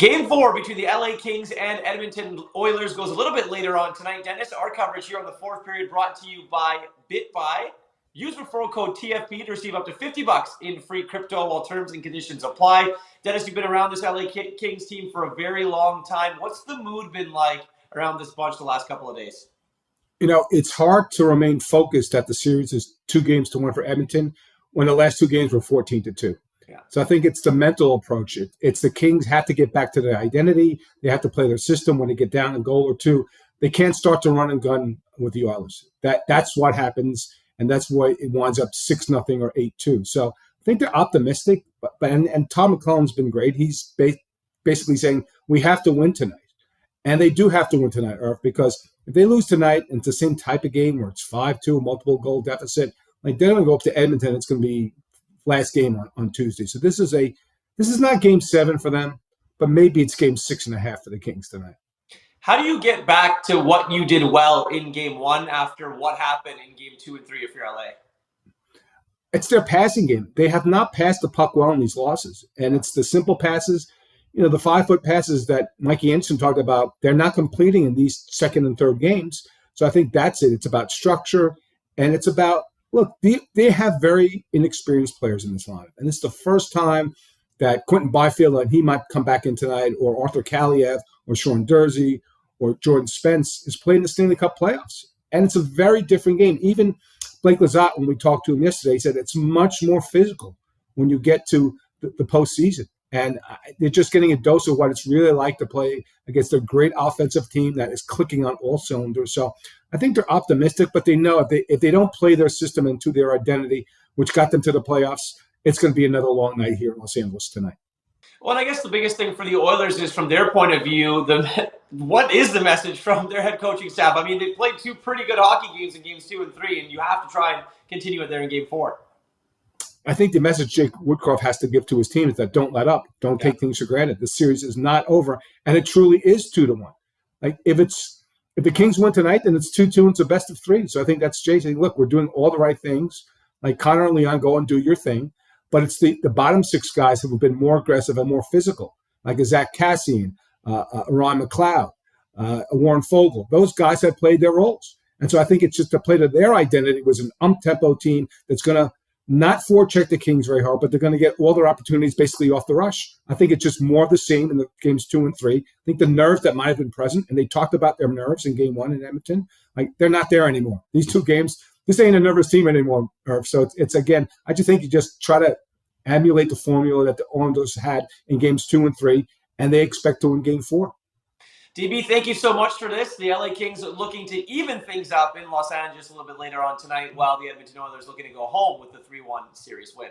Game 4 between the LA Kings and Edmonton Oilers goes a little bit later on tonight. Dennis, our coverage here on the fourth period brought to you by BitBuy. Use referral code TFP to receive up to $50 in free crypto while terms and conditions apply. Dennis, you've been around this LA Kings team for a very long time. What's the mood been like around this bunch the last couple of days? You know, it's hard to remain focused that the series is 2-1 for Edmonton when the last 2 games were 14-2. Yeah. So I think it's the mental approach. It's the Kings have to get back to their identity. They have to play their system when they get down a goal or two. They can't start to run and gun with the Oilers. That's what happens, and that's why it winds up 6-0 or 8-2. So I think they're optimistic, and Tom McClellan's been great. He's basically saying we have to win tonight, and they do have to win tonight, Irv, because if they lose tonight and it's the same type of game where it's 5-2, multiple goal deficit, like they're going to go up to Edmonton. It's going to be last game on Tuesday. So this is not game 7 for them, but maybe it's game 6.5 for the Kings tonight. How do you get back to what you did well in game 1 after what happened in game 2 and 3 if you're LA? It's their passing game. They have not passed the puck well in these losses. And it's the simple passes, the 5-foot passes that Mikey Anderson talked about, they're not completing in these second and third games. So I think that's it. It's about structure, and it's about, look, they have very inexperienced players in this lineup. And it's the first time that Quentin Byfield, and he might come back in tonight, or Arthur Kaliev, or Sean Dursey, or Jordan Spence is playing the Stanley Cup playoffs. And it's a very different game. Even Blake Lizotte, when we talked to him yesterday, he said it's much more physical when you get to the postseason. And they're just getting a dose of what it's really like to play against a great offensive team that is clicking on all cylinders. So I think they're optimistic, but they know if they don't play their system into their identity, which got them to the playoffs, it's going to be another long night here in Los Angeles tonight. Well, I guess the biggest thing for the Oilers is, from their point of view, what is the message from their head coaching staff? I mean, they played 2 pretty good hockey games in games 2 and 3, and you have to try and continue it there in game 4. I think the message Jake Woodcroft has to give to his team is that don't let up. Don't take things for granted. The series is not over, and it truly is 2-1. Like if the Kings win tonight, then it's 2-2 and it's a best of 3. So I think that's Jay saying, look, we're doing all the right things. Like Connor and Leon, go and do your thing. But it's the bottom 6 guys who have been more aggressive and more physical, like a Zach Cassian, Ron McLeod, Warren Fogle. Those guys have played their roles. And so I think it's just to play to their identity was an up-tempo team that's going to not forecheck the Kings very hard, but they're going to get all their opportunities basically off the rush. I think it's just more of the same in the games 2 and 3. I think the nerves that might have been present, and they talked about their nerves in game 1 in Edmonton, like they're not there anymore. These 2 games, this ain't a nervous team anymore, Irv. So it's again, I just think you just try to emulate the formula that the Oilers had in games 2 and 3, and they expect to win game 4. DB, thank you so much for this. The LA Kings are looking to even things up in Los Angeles a little bit later on tonight, while the Edmonton Oilers looking to go home with the 3-1 series win.